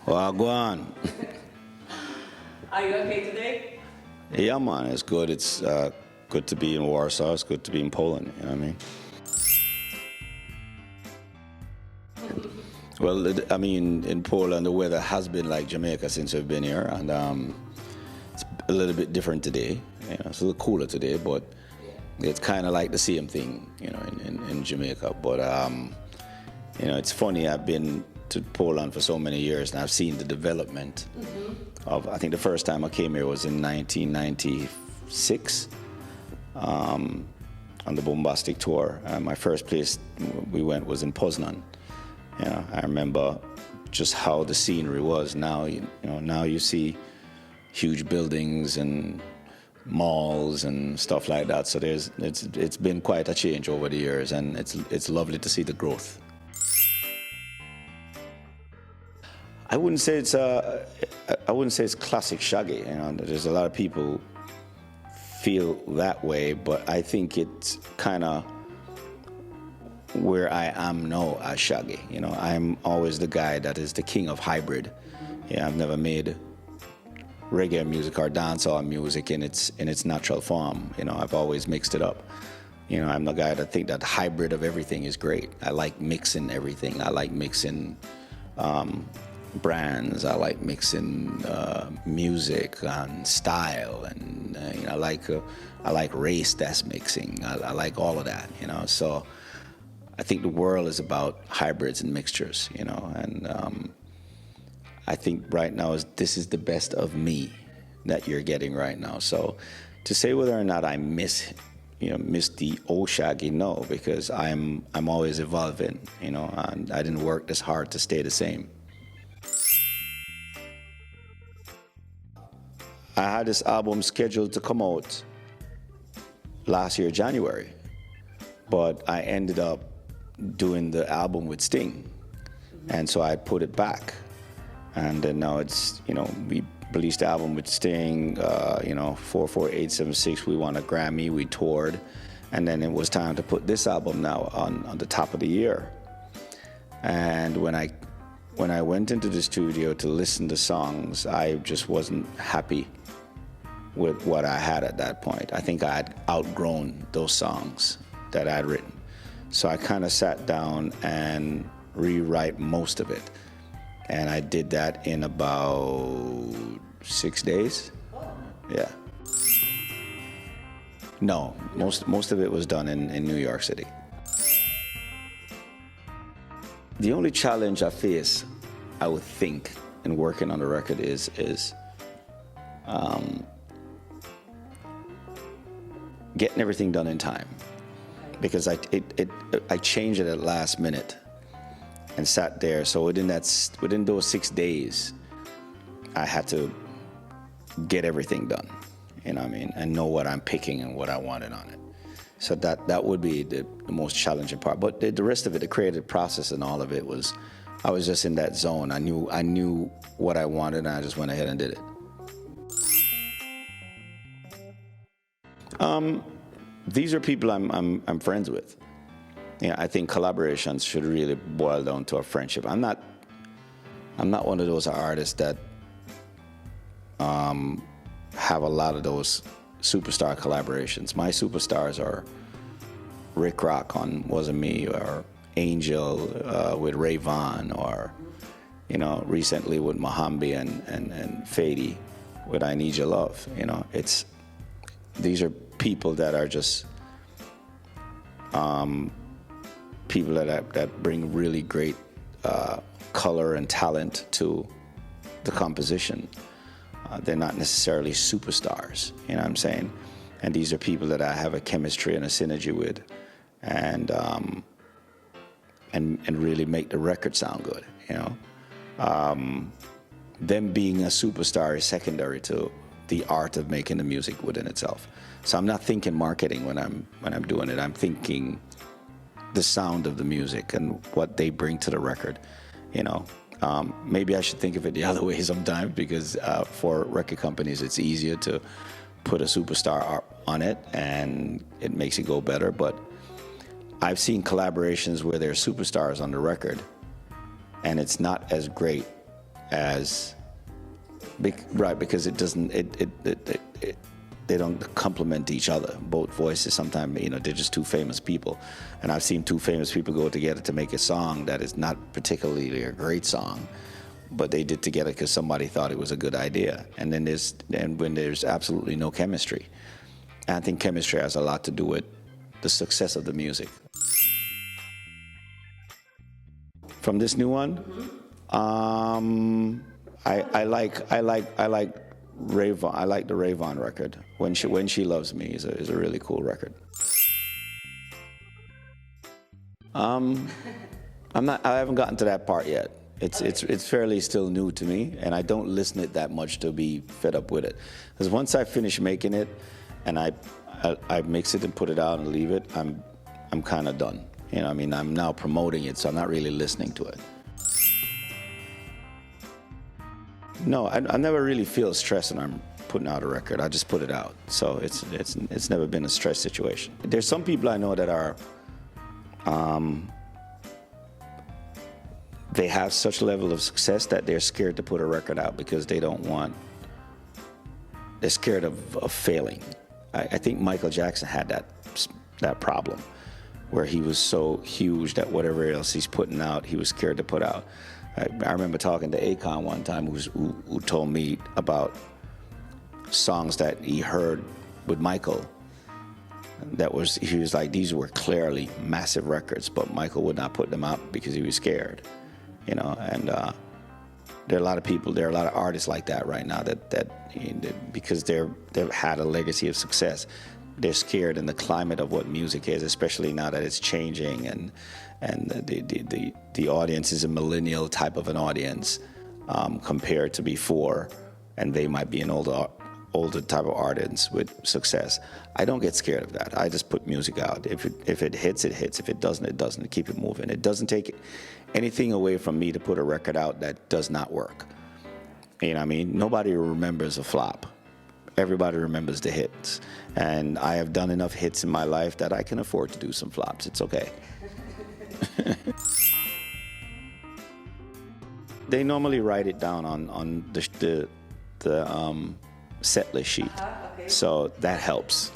Well, go on. Are you okay today? Yeah, man, it's good. It's good to be in Warsaw. It's good to be in Poland. You know what I mean? Well, I mean, in Poland, the weather has been like Jamaica since we've been here, and it's a little bit different today. You know, it's a little cooler today, but it's kind of like the same thing, you know, in Jamaica. But you know, it's funny. I've been to Poland for so many years, and I've seen the development of. I think the first time I came here was in 1996 on the Bombastic tour. My first place we went was in Poznan. You know, I remember just how the scenery was. Now, you know, now you see huge buildings and malls and stuff like that. So it's been quite a change over the years, and it's lovely to see the growth. I wouldn't say it's classic Shaggy. You know, there's a lot of people feel that way, but I think it's kind of where I am now as Shaggy. You know, I'm always the guy that is the king of hybrid. Yeah, I've never made reggae music or dancehall music in its natural form. You know, I've always mixed it up. You know, I'm the guy that think that hybrid of everything is great. I like mixing everything. I like mixing brands. I like mixing music and style, and you know, I like race that's mixing. I like all of that. You know, so I think the world is about hybrids and mixtures. You know, and I think right now this is the best of me that you're getting right now. So to say whether or not I miss the old Shaggy, no, because I'm always evolving. You know, and I didn't work this hard to stay the same. I had this album scheduled to come out last year, January, but I ended up doing the album with Sting, and so I put it back. And then now it's, you know, we released the album with Sting, you know, 44876, we won a Grammy, we toured, and then it was time to put this album now on the top of the year. And when I went into the studio to listen to songs, I just wasn't happy with what I had at that point. I think I had outgrown those songs that I'd written. So I kind of sat down and rewrite most of it. And I did that in about 6 days. Yeah. No, most of it was done in New York City. The only challenge I face, I would think, in working on the record is getting everything done in time, because I changed it at last minute and sat there. So within those 6 days, I had to get everything done. You know what I mean? And know what I'm picking and what I wanted on it. So that would be the most challenging part. But the rest of it, the creative process and all of it was, I was just in that zone. I knew what I wanted, and I just went ahead and did it. These are people I'm friends with. You know, I think collaborations should really boil down to a friendship. I'm not one of those artists that have a lot of those superstar collaborations. My superstars are Rick Rock on Wasn't Me, or Angel with Ray Vaughan, or, you know, recently with Mohambi and Fady with I Need Your Love. You know, these are people that are just people that bring really great color and talent to the composition. They're not necessarily superstars, you know what I'm saying? And these are people that I have a chemistry and a synergy with, and really make the record sound good, you know? Them being a superstar is secondary to the art of making the music within itself. So I'm not thinking marketing when I'm doing it. I'm thinking the sound of the music and what they bring to the record, you know. Maybe I should think of it the other way sometimes, because for record companies it's easier to put a superstar on it and it makes it go better. But I've seen collaborations where there are superstars on the record and it's not as great as right, because it doesn't they don't complement each other. Both voices sometimes, they're just two famous people, and I've seen two famous people go together to make a song that is not particularly a great song, but they did together because somebody thought it was a good idea. And then when there's absolutely no chemistry, and I think chemistry has a lot to do with the success of the music. From this new one, I like Rayvon. I like the Rayvon record. When she loves me is a really cool record. I haven't gotten to that part yet. It's fairly still new to me, and I don't listen it that much to be fed up with it. Because once I finish making it, and I mix it and put it out and leave it, I'm kind of done. I'm now promoting it, so I'm not really listening to it. No, I never really feel stressed when I'm putting out a record. I just put it out, so it's never been a stress situation. There's some people I know that are. They have such a level of success that they're scared to put a record out because they're scared of failing. I think Michael Jackson had that problem, where he was so huge that whatever else he's putting out, he was scared to put out. I remember talking to Akon one time, who told me about songs that he heard with Michael. He was like, these were clearly massive records, but Michael would not put them out because he was scared. And there are a lot of artists like that right now that because they've had a legacy of success, they're scared in the climate of what music is, especially now that it's changing and the audience is a millennial type of an audience compared to before, and they might be an older type of audience with success. I don't get scared of that. I just put music out. If it hits, it hits. If it doesn't, it doesn't. Keep it moving. It doesn't take anything away from me to put a record out that does not work. Nobody remembers a flop. Everybody remembers the hits. And I have done enough hits in my life that I can afford to do some flops. It's okay. They normally write it down on the set list sheet, okay. So that helps.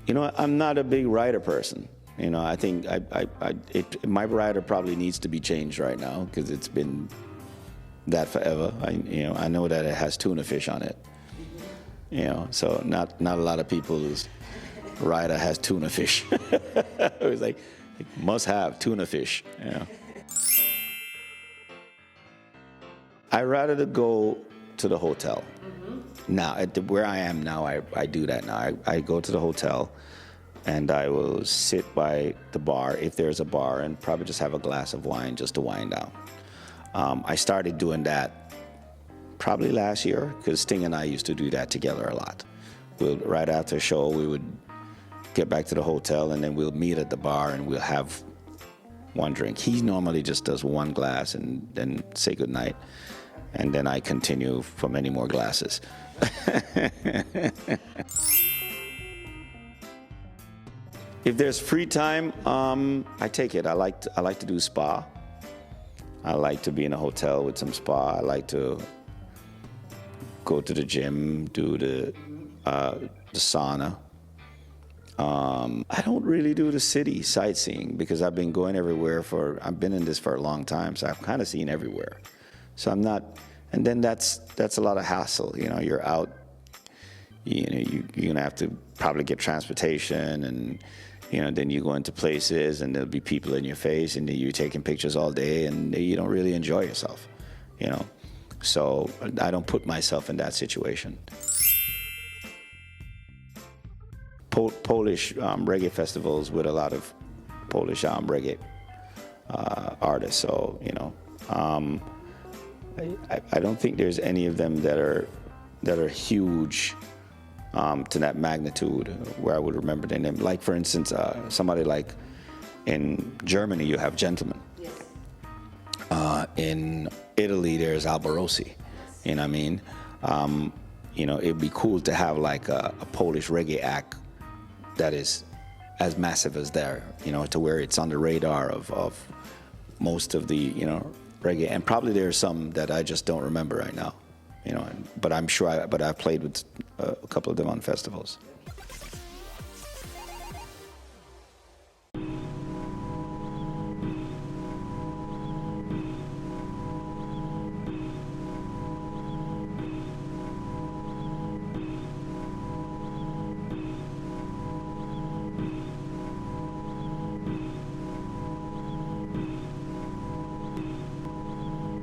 I'm not a big writer person. I think my writer probably needs to be changed right now because it's been that forever. I know that it has tuna fish on it. So not a lot of people's writer has tuna fish. It was like must have tuna fish. I'd rather to go to the hotel. Now, where I am now, I do that now. I go to the hotel, and I will sit by the bar, if there's a bar, and probably just have a glass of wine just to wind down. I started doing that probably last year, because Sting and I used to do that together a lot. Right after a show, we would get back to the hotel, and then we'll meet at the bar, and we'll have one drink. He normally just does one glass and then say goodnight. And then I continue for many more glasses. If there's free time, I take it. I like to do spa. I like to be in a hotel with some spa. I like to go to the gym, do the sauna. I don't really do the city sightseeing because I've been going everywhere I've been in this for a long time, so I've kind of seen everywhere. So I'm not, and then that's a lot of hassle. You're out, you're gonna have to probably get transportation, and then you go into places, and there'll be people in your face, and you're taking pictures all day, and you don't really enjoy yourself. So I don't put myself in that situation. Polish reggae festivals with a lot of Polish reggae artists. So I don't think there's any of them that are huge to that magnitude where I would remember their name. Like for instance, somebody like in Germany you have Gentleman. Yes. In Italy there's Albarossi. You know what I mean? It'd be cool to have like a Polish reggae act that is as massive as there, to where it's on the radar of most of the, you know, reggae. And probably there are some that I just don't remember right now, you know, but I'm sure, but I've played with a couple of them on festivals.